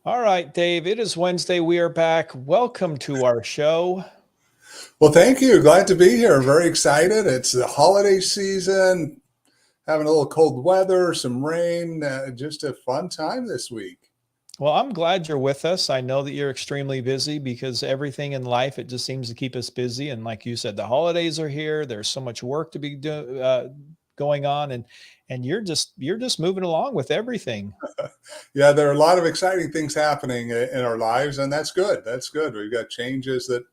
All right, Dave, it is Wednesday. We are back. Welcome to our show. Well, thank you. Glad to be here. Very excited. It's the holiday season, having a little cold weather, some rain, just a fun time this week. Well, I'm glad you're with us. I know that you're extremely busy because everything in life, it just seems to keep us busy. And like you said, the holidays are here. There's so much work to be going on, and you're just moving along with everything. Yeah, there are a lot of exciting things happening in our lives, and that's good. That's good. We've got changes that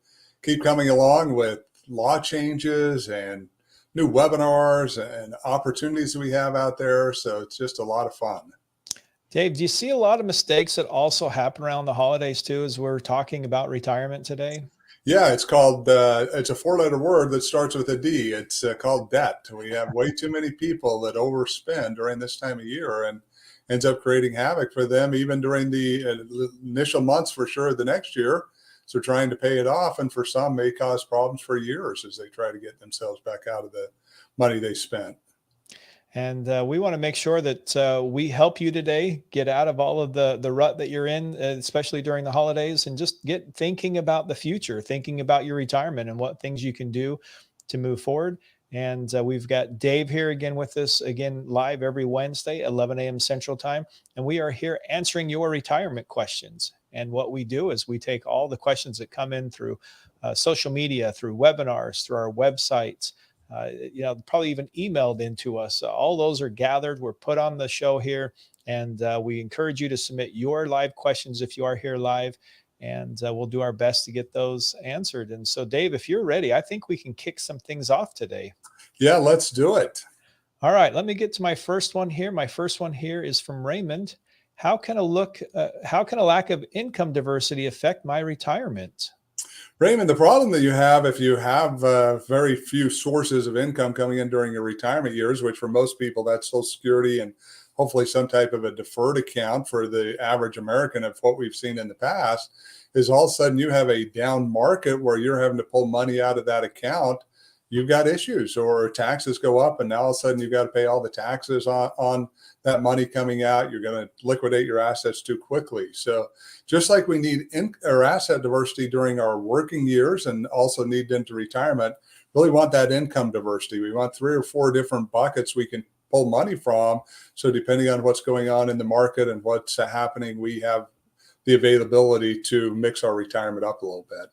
keep coming along with law changes and new webinars and opportunities that we have out there. So it's just a lot of fun. Dave, do you see a lot of mistakes that also happen around the holidays too, as we're talking about retirement today? Yeah, it's a four-letter word that starts with a D. It's called debt. We have way too many people that overspend during this time of year and ends up creating havoc for them, even during the initial months for sure the next year. So trying to pay it off, and for some may cause problems for years as they try to get themselves back out of the money they spent. And we want to make sure that we help you today get out of all of the rut that you're in, especially during the holidays, and just get thinking about the future, thinking about your retirement and what things you can do to move forward. And we've got Dave here again with us, again, live every Wednesday, 11 a.m. Central Time. And we are here answering your retirement questions. And what we do is we take all the questions that come in through social media, through webinars, through our websites, probably even emailed into us. All those are gathered. We're put on the show here, and we encourage you to submit your live questions if you are here live, and we'll do our best to get those answered. And so, Dave, if you're ready, I think we can kick some things off today. Yeah, let's do it. All right, let me get to my first one here. My first one here is from Raymond. How can a lack of income diversity affect my retirement? Raymond, the problem that you have if you have very few sources of income coming in during your retirement years, which for most people that's Social Security and hopefully some type of a deferred account for the average American of what we've seen in the past, is all of a sudden you have a down market where you're having to pull money out of that account. You've got issues, or taxes go up, and now all of a sudden you've got to pay all the taxes on that money coming out. You're going to liquidate your assets too quickly. So just like we need or asset diversity during our working years and also need into retirement, really want that income diversity. We want three or four different buckets we can pull money from. So depending on what's going on in the market and what's happening, we have the availability to mix our retirement up a little bit.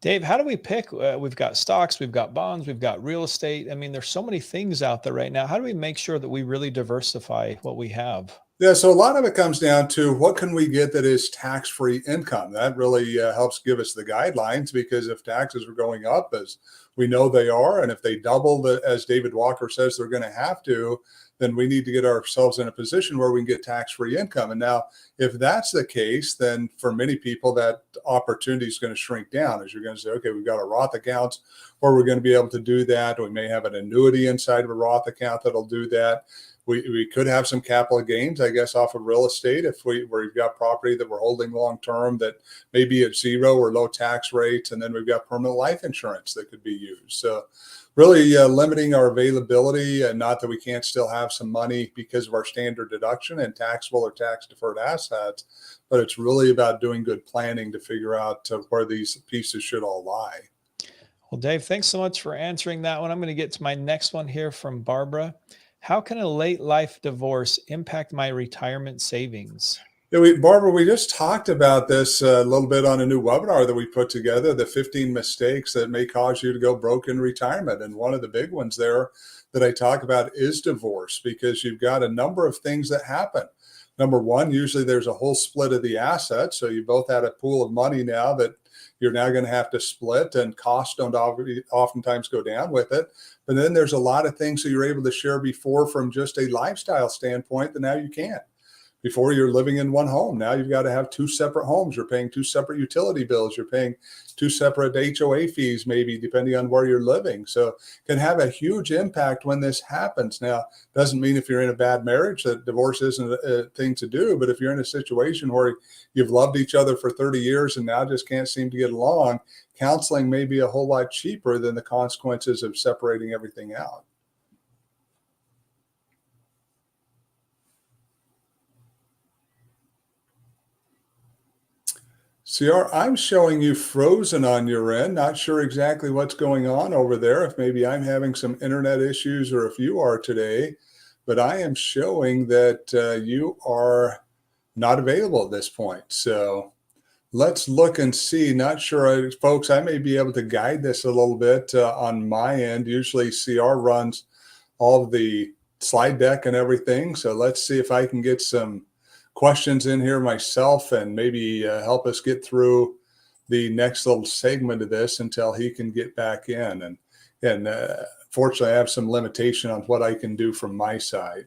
Dave, how do we pick? We've got stocks, we've got bonds, we've got real estate. I mean, there's so many things out there right now. How do we make sure that we really diversify what we have? Yeah, so a lot of it comes down to what can we get that is tax-free income. That really helps give us the guidelines, because if taxes are going up, as we know they are, and if they double, as David Walker says they're going to have to, then we need to get ourselves in a position where we can get tax-free income. And now, if that's the case, then for many people that opportunity is going to shrink down, as you're going to say, okay, we've got a Roth accounts where we're going to be able to do that. We may have an annuity inside of a Roth account that'll do that. We could have some capital gains, I guess, off of real estate if we've got property that we're holding long term that may be at zero or low tax rates, and then we've got permanent life insurance that could be used. So really limiting our availability, and not that we can't still have some money because of our standard deduction and taxable or tax deferred assets, but it's really about doing good planning to figure out where these pieces should all lie. Well, Dave, thanks so much for answering that one. I'm going to get to my next one here from Barbara. How can a late life divorce impact my retirement savings? Yeah, Barbara, we just talked about this a little bit on a new webinar that we put together, the 15 mistakes that may cause you to go broke in retirement. And one of the big ones there that I talk about is divorce, because you've got a number of things that happen. Number one, usually there's a whole split of the assets. So you both had a pool of money now that you're now going to have to split, and costs don't oftentimes go down with it. But then there's a lot of things that you're able to share before from just a lifestyle standpoint that now you can't. Before, you're living in one home. Now you've got to have two separate homes. You're paying two separate utility bills. You're paying two separate HOA fees, maybe depending on where you're living. So it can have a huge impact when this happens. Now, doesn't mean if you're in a bad marriage that divorce isn't a thing to do. But if you're in a situation where you've loved each other for 30 years and now just can't seem to get along, counseling may be a whole lot cheaper than the consequences of separating everything out. CR, I'm showing you frozen on your end. Not sure exactly what's going on over there. If maybe I'm having some internet issues or if you are today, but I am showing that you are not available at this point. So let's look and see. Not sure, folks, I may be able to guide this a little bit on my end. Usually CR runs all of the slide deck and everything. So let's see if I can get some questions in here myself and maybe help us get through the next little segment of this until he can get back in. And fortunately, I have some limitation on what I can do from my side.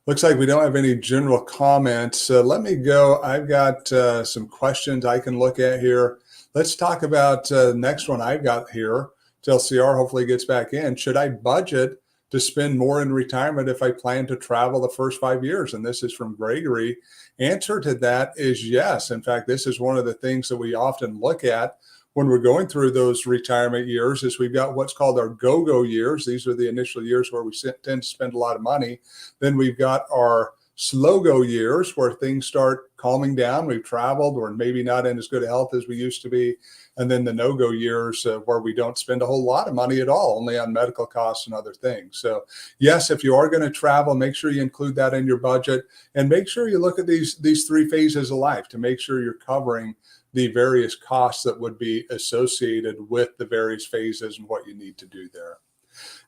Looks like we don't have any general comments. Let me go. I've got some questions I can look at here. Let's talk about the next one I've got here till CR hopefully gets back in. Should I budget to spend more in retirement if I plan to travel the first 5 years? And this is from Gregory. Answer to that is yes. In fact, this is one of the things that we often look at when we're going through those retirement years is we've got what's called our go-go years. These are the initial years where we tend to spend a lot of money. Then we've got our slow-go years where things start calming down. We've traveled, or maybe not in as good health as we used to be. And then the no-go years where we don't spend a whole lot of money at all, only on medical costs and other things. So yes, if you are going to travel, make sure you include that in your budget and make sure you look at these three phases of life to make sure you're covering the various costs that would be associated with the various phases and what you need to do there.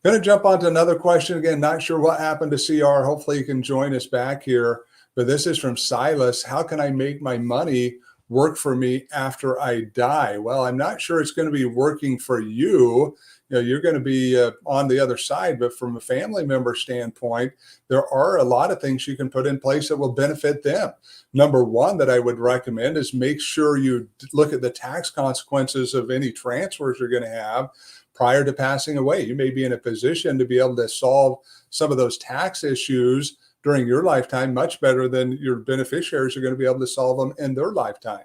Going to jump on to another question. Again, not sure what happened to CR. Hopefully you can join us back here. But this is from Silas. How can I make my money work for me after I die? Well, I'm not sure it's going to be working for you. You know, you're going to be on the other side, but from a family member standpoint, there are a lot of things you can put in place that will benefit them. Number one that I would recommend is make sure you look at the tax consequences of any transfers you're going to have prior to passing away. You may be in a position to be able to solve some of those tax issues during your lifetime much better than your beneficiaries are going to be able to solve them in their lifetime.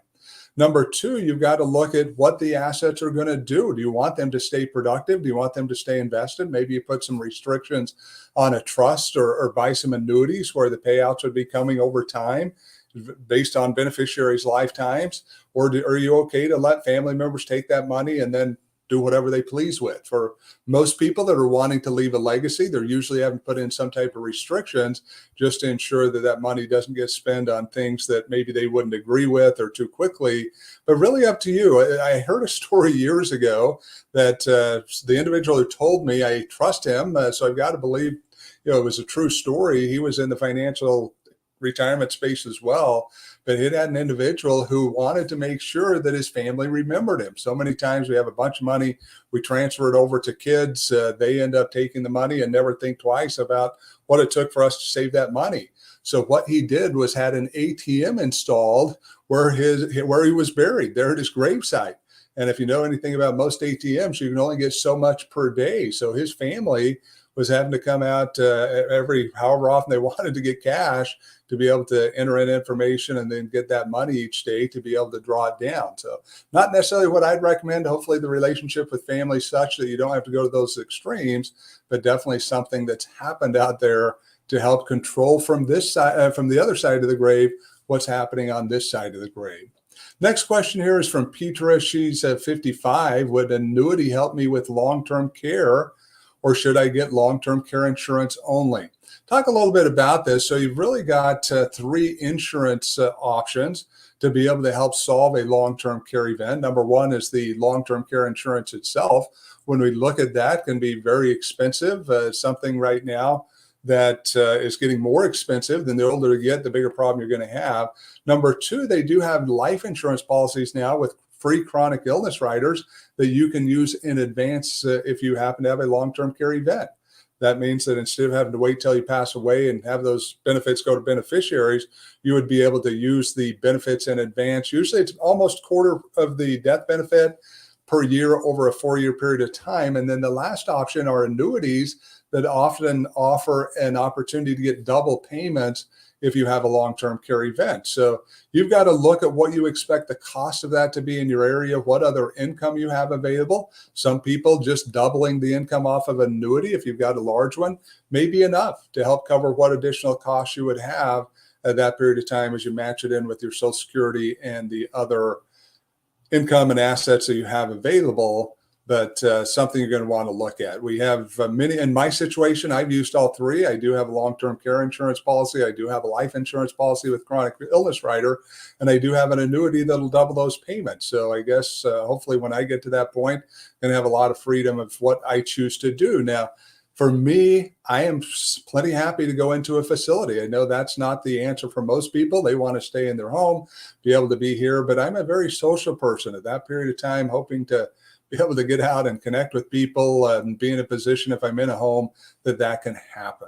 Number two, you've got to look at what the assets are going to do. Do you want them to stay productive? Do you want them to stay invested? Maybe you put some restrictions on a trust or buy some annuities where the payouts would be coming over time based on beneficiaries' lifetimes. Or are you okay to let family members take that money and then do whatever they please with? For most people that are wanting to leave a legacy, they're usually having put in some type of restrictions just to ensure that that money doesn't get spent on things that maybe they wouldn't agree with or too quickly. But really up to you. I heard a story years ago that the individual who told me, I trust him, so I've got to believe, you know, it was a true story. He was in the financial retirement space as well, but it had an individual who wanted to make sure that his family remembered him. So many times we have a bunch of money, we transfer it over to kids, they end up taking the money and never think twice about what it took for us to save that money. So what he did was had an ATM installed where he was buried there at his gravesite. And if you know anything about most ATMs, you can only get so much per day. So his family was having to come out every however often they wanted to get cash to be able to enter in information and then get that money each day to be able to draw it down. So not necessarily what I'd recommend. Hopefully the relationship with family is such that you don't have to go to those extremes, but definitely something that's happened out there to help control from this side, from the other side of the grave, what's happening on this side of the grave. Next question here is from Petra. She's 55. Would annuity help me with long-term care, or should I get long-term care insurance only? Talk a little bit about this. So you've really got three insurance options to be able to help solve a long-term care event. Number one is the long-term care insurance itself. When we look at that, can be very expensive. Something right now that is getting more expensive. Than the older you get, the bigger problem you're going to have. Number two, they do have life insurance policies now with free chronic illness riders that you can use in advance if you happen to have a long-term care event. That means that instead of having to wait till you pass away and have those benefits go to beneficiaries, you would be able to use the benefits in advance. Usually it's almost a quarter of the death benefit per year over a 4-year period of time. And then the last option are annuities that often offer an opportunity to get double payments if you have a long-term care event. So you've got to look at what you expect the cost of that to be in your area, what other income you have available. Some people just doubling the income off of an annuity, if you've got a large one, may be enough to help cover what additional costs you would have at that period of time as you match it in with your Social Security and the other income and assets that you have available, but something you're going to want to look at. We have many, in my situation, I've used all three. I do have a long-term care insurance policy. I do have a life insurance policy with chronic illness rider, and I do have an annuity that'll double those payments. So I guess hopefully when I get to that point, I'm going to have a lot of freedom of what I choose to do. Now, for me, I am plenty happy to go into a facility. I know that's not the answer for most people. They want to stay in their home, be able to be here, but I'm a very social person at that period of time, hoping to be able to get out and connect with people and be in a position, if I'm in a home, that can happen.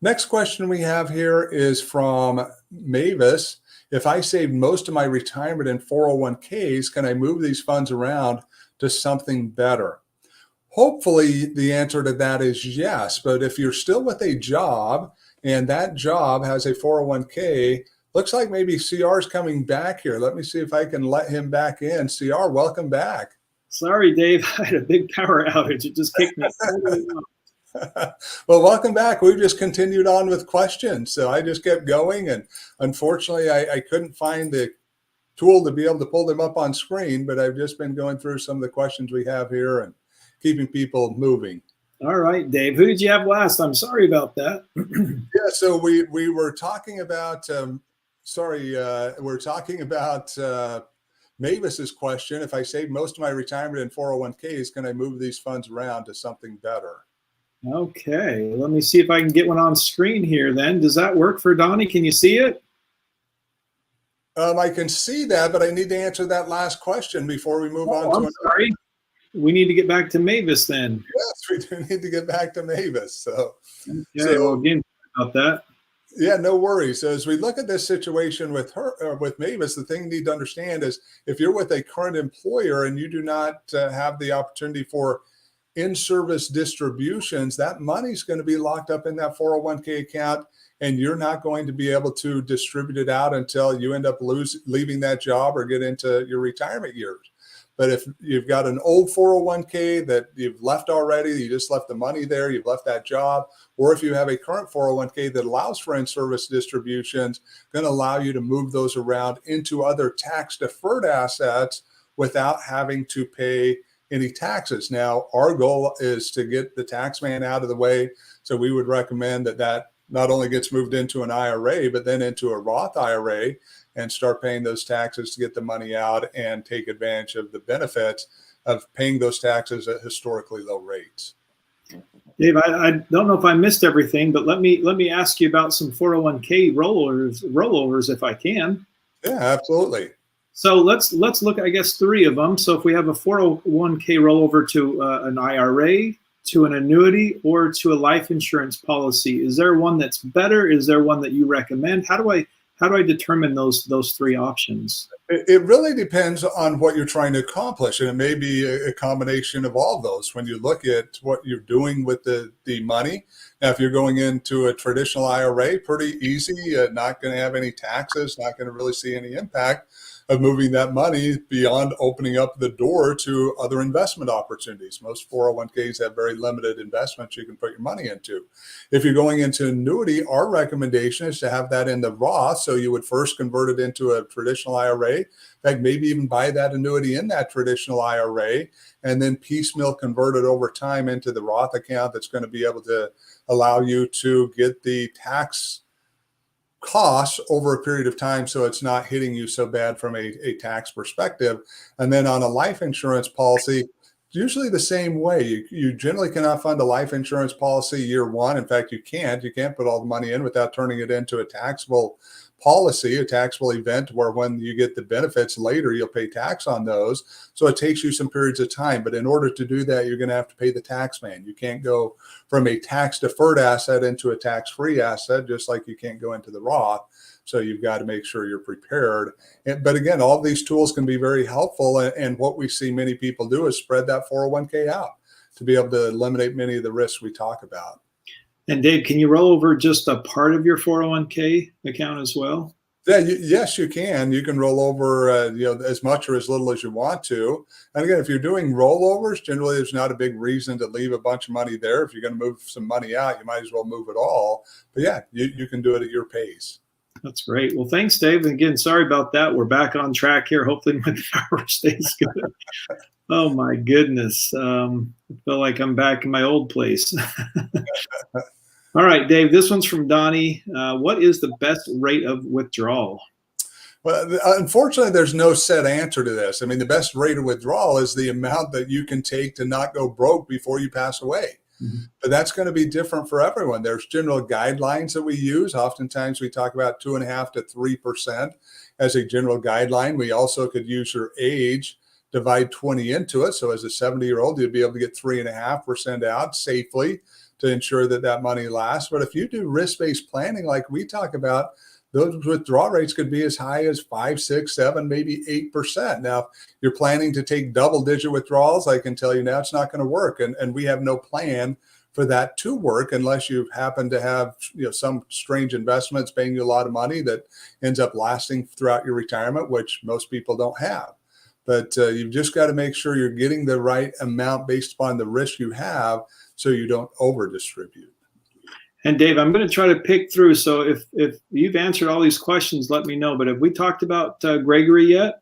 Next question we have here is from Mavis. If I saved most of my retirement in 401ks, can I move these funds around to something better? Hopefully the answer to that is yes, but if you're still with a job and that job has a 401k, looks like maybe CR is coming back here. Let me see if I can let him back in. CR, welcome back. Sorry, Dave. I had a big power outage. It just kicked me totally off. Well, welcome back. We just continued on with questions. So I just kept going. And unfortunately, I couldn't find the tool to be able to pull them up on screen, but I've just been going through some of the questions we have here and keeping people moving. All right, Dave. Who did you have last? I'm sorry about that. Yeah, so we were talking about, we're talking about Mavis's question. If I save most of my retirement in 401ks, can I move these funds around to something better? Okay, let me see if I can get one on screen here then. Does that work for Donnie? Can you see it? I can see that, but I need to answer that last question before we move on to I'm sorry. We need to get back to Mavis then. Yes, we do need to get back to Mavis. So, well, again, about that. Yeah, no worries. So as we look at this situation with her, with Mavis, the thing you need to understand is if you're with a current employer and you do not have the opportunity for in-service distributions, that money's going to be locked up in that 401k account, and you're not going to be able to distribute it out until you end up leaving that job or get into your retirement years. But if you've got an old 401k that you've left already, you just left the money there, you've left that job, or if you have a current 401k that allows for in-service distributions, going to allow you to move those around into other tax-deferred assets without having to pay any taxes. Now, our goal is to get the tax man out of the way. So we would recommend that not only gets moved into an IRA, but then into a Roth IRA and start paying those taxes to get the money out and take advantage of the benefits of paying those taxes at historically low rates. Dave, I don't know if I missed everything, but let me ask you about some 401k rollovers if I can. Yeah, absolutely. So let's look at, I guess, three of them. So if we have a 401k rollover to an IRA, to an annuity, or to a life insurance policy, is there one that's better? Is there one that you recommend? How do I determine those three options? It really depends on what you're trying to accomplish, and it may be a combination of all of those. When you look at what you're doing with the money, now if you're going into a traditional IRA, pretty easy, not going to have any taxes, not going to really see any impact of moving that money beyond opening up the door to other investment opportunities. Most 401ks have very limited investments you can put your money into. If you're going into annuity, our recommendation is to have that in the Roth. So you would first convert it into a traditional IRA. In fact, maybe even buy that annuity in that traditional IRA and then piecemeal convert it over time into the Roth account that's going to be able to allow you to get the tax costs over a period of time, so it's not hitting you so bad from a tax perspective. And then on a life insurance policy, usually the same way. You generally cannot fund a life insurance policy year one. In fact, you can't put all the money in without turning it into a taxable policy, a taxable event where when you get the benefits later, you'll pay tax on those. So it takes you some periods of time. But in order to do that, you're going to have to pay the tax man. You can't go from a tax deferred asset into a tax-free asset, just like you can't go into the Roth. So you've got to make sure you're prepared. But again, all of these tools can be very helpful. And what we see many people do is spread that 401k out to be able to eliminate many of the risks we talk about. And Dave, can you roll over just a part of your 401k account as well? Yeah, yes, you can. You can roll over, as much or as little as you want to. And again, if you're doing rollovers, generally there's not a big reason to leave a bunch of money there. If you're going to move some money out, you might as well move it all. But yeah, you can do it at your pace. That's great. Well, thanks, Dave. And again, sorry about that. We're back on track here. Hopefully my power stays good. Oh my goodness. I feel like I'm back in my old place. All right, Dave, this one's from Donnie. What is the best rate of withdrawal? Well, unfortunately, there's no set answer to this. I mean, the best rate of withdrawal is the amount that you can take to not go broke before you pass away. Mm-hmm. But that's going to be different for everyone. There's general guidelines that we use. Oftentimes we talk about 2.5% to 3% as a general guideline. We also could use your age, divide 20 into it. So as a 70-year-old, you'd be able to get 3.5% out safely to ensure that that money lasts. But if you do risk-based planning like we talk about, those withdrawal rates could be as high as 5, 6, 7, maybe 8%. Now, if you're planning to take double-digit withdrawals, I can tell you now it's not going to work. And we have no plan for that to work unless you happen to have some strange investments paying you a lot of money that ends up lasting throughout your retirement, which most people don't have. But you've just got to make sure you're getting the right amount based upon the risk you have so you don't over-distribute. And Dave, I'm going to try to pick through. So if you've answered all these questions, let me know. But have we talked about Gregory yet?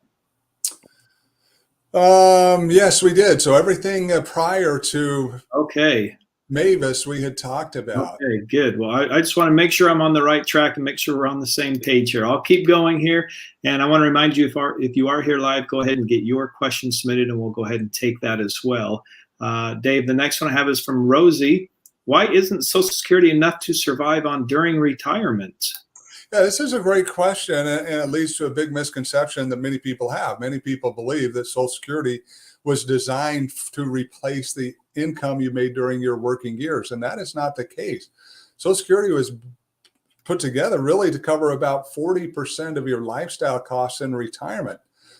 Yes, we did. So everything prior to Mavis, we had talked about. Okay, good. Well, I just want to make sure I'm on the right track and make sure we're on the same page here. I'll keep going here. And I want to remind you, if you are here live, go ahead and get your question submitted, and we'll go ahead and take that as well. Dave, the next one I have is from Rosie. Why isn't Social Security enough to survive on during retirement? Yeah, this is a great question, and it leads to a big misconception that many people have. Many people believe that Social Security was designed to replace the income you made during your working years, and that is not the case. Social Security was put together really to cover about 40% of your lifestyle costs in retirement.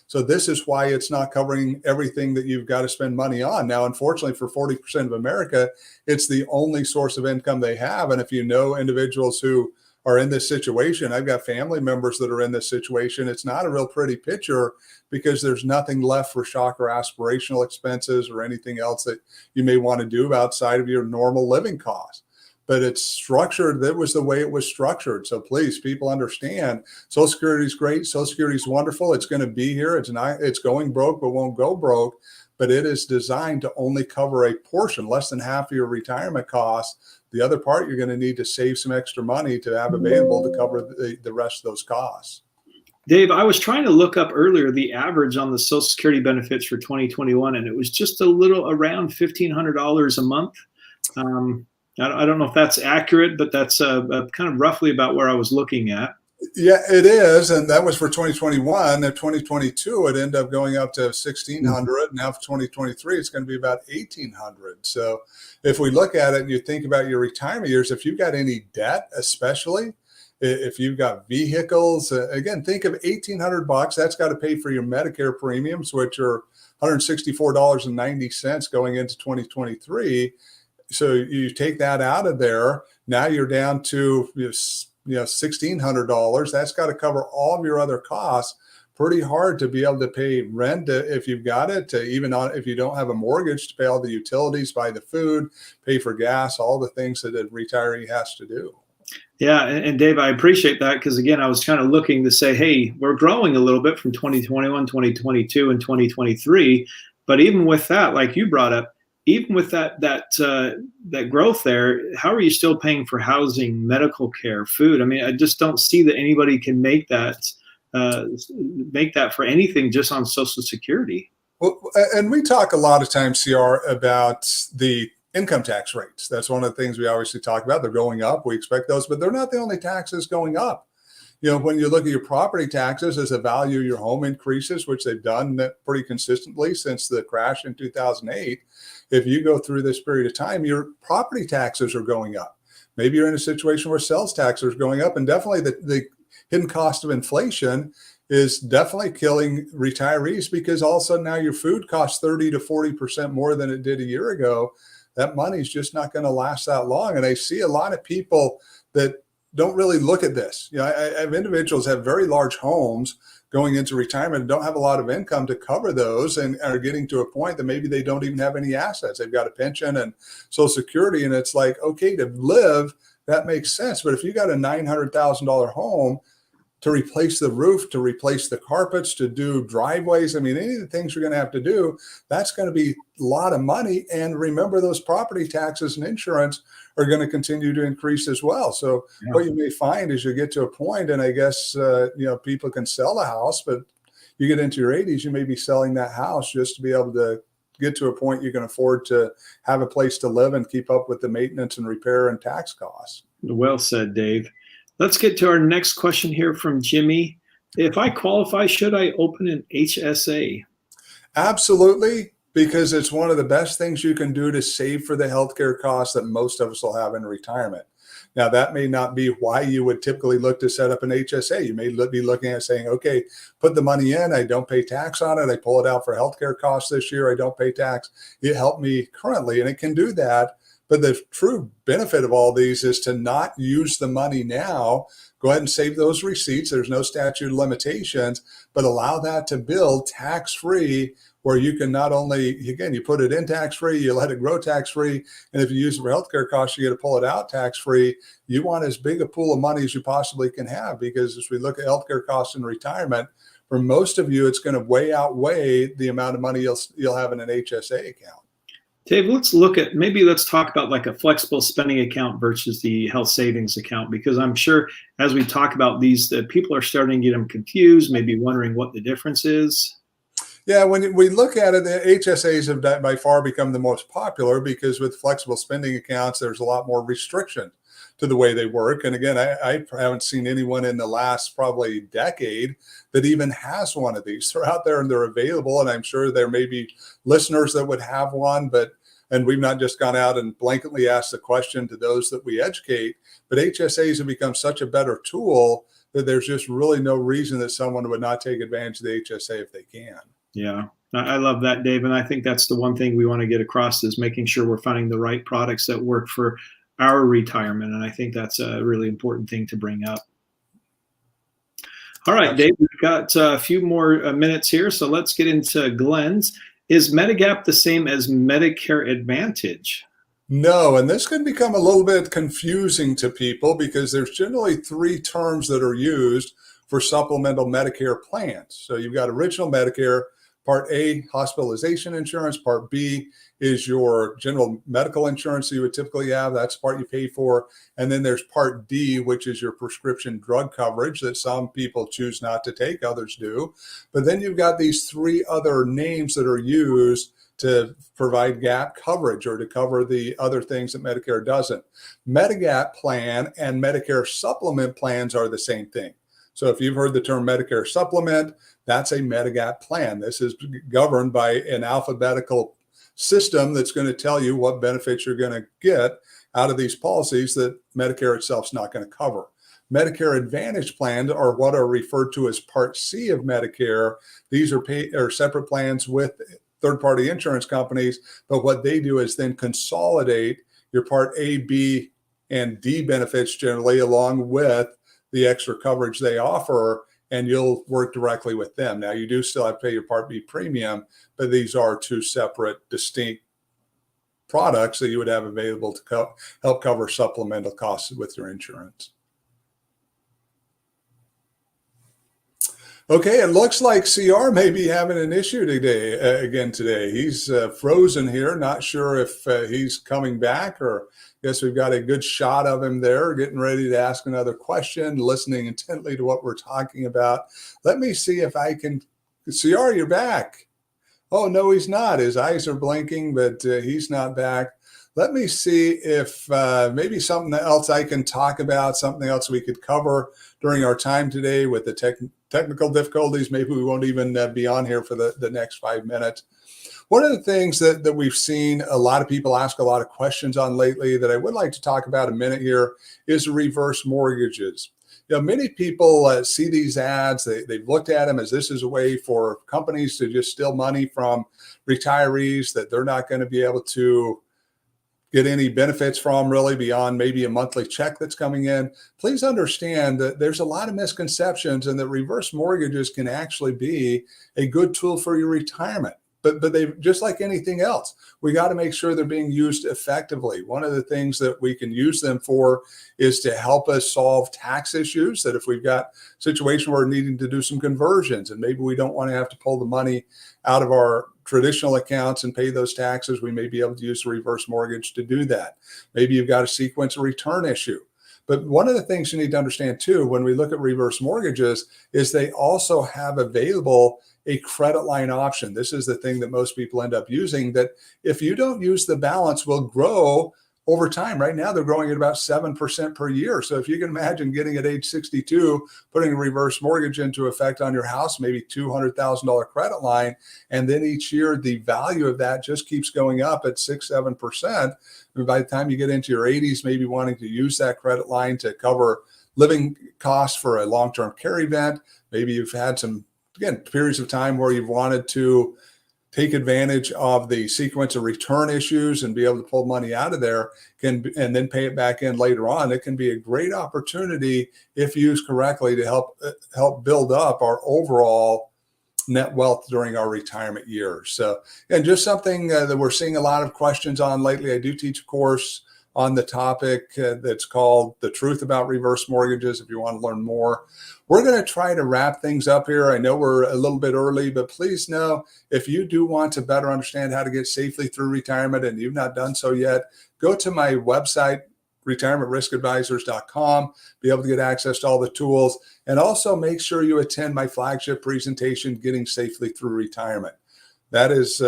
So this is why it's not covering everything that you've got to spend money on. Now, unfortunately, for 40% of America, it's the only source of income they have. And if you know individuals who are in this situation, I've got family members that are in this situation, it's not a real pretty picture because there's nothing left for shock or aspirational expenses or anything else that you may want to do outside of your normal living costs. But it's structured. That was the way it was structured. So please, people understand Social Security is great. Social Security is wonderful. It's going to be here. It's going broke, but won't go broke. But it is designed to only cover a portion, less than half of your retirement costs. The other part, you're going to need to save some extra money to have available to cover the rest of those costs. Dave, I was trying to look up earlier the average on the Social Security benefits for 2021, and it was just a little around $1,500 a month. I don't know if that's accurate, but that's kind of roughly about where I was looking at. Yeah, it is. And that was for 2021. In 2022, it ended up going up to 1,600. Now for 2023, it's going to be about 1,800. So if we look at it and you think about your retirement years, if you've got any debt, especially if you've got vehicles, again, think of $1,800. That's got to pay for your Medicare premiums, which are $164.90 going into 2023. So you take that out of there. Now you're down to $1,600. That's got to cover all of your other costs. Pretty hard to be able to pay rent if you've got it, if you don't have a mortgage, to pay all the utilities, buy the food, pay for gas, all the things that a retiree has to do. Yeah, and Dave, I appreciate that because, again, I was kind of looking to say, hey, we're growing a little bit from 2021, 2022, and 2023. But even with that, like you brought up, even with that growth there, how are you still paying for housing, medical care, food? I mean, I just don't see that anybody can make that for anything just on Social Security. Well, and we talk a lot of times, CR, about the income tax rates. That's one of the things we obviously talk about. They're going up. We expect those, but they're not the only taxes going up. When you look at your property taxes, as the value of your home increases, which they've done pretty consistently since the crash in 2008, if you go through this period of time, your property taxes are going up. Maybe you're in a situation where sales taxes are going up, and definitely the hidden cost of inflation is definitely killing retirees because all of a sudden now your food costs 30 to 40% more than it did a year ago. That money's just not going to last that long. And I see a lot of people that don't really look at this. I have individuals have very large homes going into retirement and don't have a lot of income to cover those and are getting to a point that maybe they don't even have any assets. They've got a pension and Social Security, and it's like, okay, to live, that makes sense. But if you got a $900,000 home, to replace the roof, to replace the carpets, to do driveways. I mean, any of the things you're going to have to do, that's going to be a lot of money. And remember, those property taxes and insurance are going to continue to increase as well. So Yeah. what you may find is you get to a point, and I guess, people can sell a house, but you get into your 80s, you may be selling that house just to be able to get to a point you can afford to have a place to live and keep up with the maintenance and repair and tax costs. Well said, Dave. Let's get to our next question here from Jimmy. If I qualify, should I open an HSA? Absolutely, because it's one of the best things you can do to save for the healthcare costs that most of us will have in retirement. Now, that may not be why you would typically look to set up an HSA. You may be looking at saying, okay, put the money in, I don't pay tax on it, I pull it out for healthcare costs this year, I don't pay tax. It helped me currently, and it can do that. But the true benefit of all these is to not use the money now. Go ahead and save those receipts. There's no statute of limitations, but allow that to build tax-free, where you can not only, again, you put it in tax-free, you let it grow tax-free, and if you use it for healthcare costs, you get to pull it out tax-free. You want as big a pool of money as you possibly can have, because as we look at healthcare costs in retirement, for most of you, it's going to outweigh the amount of money you'll have in an HSA account. Dave, let's talk about like a flexible spending account versus the health savings account, because I'm sure as we talk about these, that people are starting to get them confused, maybe wondering what the difference is. Yeah, when we look at it, the HSAs have by far become the most popular, because with flexible spending accounts, there's a lot more restriction to the way they work. And again, I haven't seen anyone in the last probably decade that even has one of these. They're out there and they're available. And I'm sure there may be listeners that would have one, and we've not just gone out and blanketly asked the question to those that we educate, but HSAs have become such a better tool that there's just really no reason that someone would not take advantage of the HSA if they can. Yeah, I love that, Dave. And I think that's the one thing we want to get across, is making sure we're finding the right products that work for our retirement. And I think that's a really important thing to bring up. All right, Dave, we've got a few more minutes here. So let's get into Glenn's. Is Medigap the same as Medicare Advantage? No, and this can become a little bit confusing to people, because there's generally three terms that are used for supplemental Medicare plans. So you've got original Medicare, Part A, hospitalization insurance. Part B is your general medical insurance that you would typically have. That's the part you pay for. And then there's Part D, which is your prescription drug coverage that some people choose not to take, others do. But then you've got these three other names that are used to provide gap coverage, or to cover the other things that Medicare doesn't. Medigap plan and Medicare supplement plans are the same thing. So if you've heard the term Medicare supplement, that's a Medigap plan. This is governed by an alphabetical system that's going to tell you what benefits you're going to get out of these policies that Medicare itself is not going to cover. Medicare Advantage plans are what are referred to as Part C of Medicare. These are separate plans with third-party insurance companies, but what they do is then consolidate your Part A, B, and D benefits generally, along with the extra coverage they offer, and you'll work directly with them. Now, you do still have to pay your Part B premium, but these are two separate, distinct products that you would have available to help cover supplemental costs with your insurance. Okay, it looks like CR may be having an issue today. He's frozen here. Not sure if he's coming back, or I guess we've got a good shot of him there, getting ready to ask another question, listening intently to what we're talking about. Let me see if I can. CR, you're back. Oh, no, he's not. His eyes are blinking, but he's not back. Let me see if maybe something else I can talk about, something else we could cover during our time today with the technical difficulties. Maybe we won't even be on here for the next 5 minutes. One of the things that we've seen a lot of people ask a lot of questions on lately that I would like to talk about a minute here is reverse mortgages. Many people see these ads. They've looked at them as this is a way for companies to just steal money from retirees that they're not going to be able to get any benefits from, really, beyond maybe a monthly check that's coming in. Please understand that there's a lot of misconceptions, and that reverse mortgages can actually be a good tool for your retirement. but they, just like anything else, we got to make sure they're being used effectively. One of the things that we can use them for is to help us solve tax issues. That if we've got a situation where we're needing to do some conversions and maybe we don't want to have to pull the money out of our traditional accounts and pay those taxes, we may be able to use the reverse mortgage to do that. Maybe you've got a sequence or return issue. But one of the things you need to understand too, when we look at reverse mortgages, is they also have available a credit line option. This is the thing that most people end up using, that if you don't use the balance, will grow over time. Right now, they're growing at about 7% per year. So if you can imagine getting at age 62, putting a reverse mortgage into effect on your house, maybe $200,000 credit line, and then each year the value of that just keeps going up at 6-7%. And by the time you get into your 80s, maybe wanting to use that credit line to cover living costs for a long-term care event. Maybe you've had some, again, periods of time where you've wanted to take advantage of the sequence of return issues and be able to pull money out of there and then pay it back in later on. It can be a great opportunity if used correctly to help build up our overall net wealth during our retirement years. So, and just something that we're seeing a lot of questions on lately. I do teach a course on the topic that's called The Truth About Reverse Mortgages. If you want to learn more, we're going to try to wrap things up here. I know we're a little bit early, but please know, if you do want to better understand how to get safely through retirement and you've not done so yet, go to my website, retirementriskadvisors.com, be able to get access to all the tools, and also make sure you attend my flagship presentation, Getting Safely Through Retirement. That is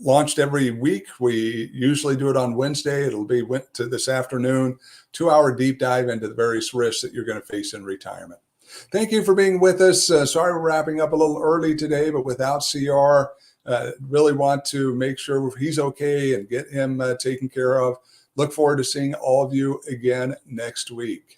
launched every week. We usually do it on Wednesday. It'll be to this afternoon, 2-hour deep dive into the various risks that you're going to face in retirement. Thank you for being with us. Sorry we're wrapping up a little early today, but without CR, really want to make sure he's okay and get him taken care of. Look forward to seeing all of you again next week.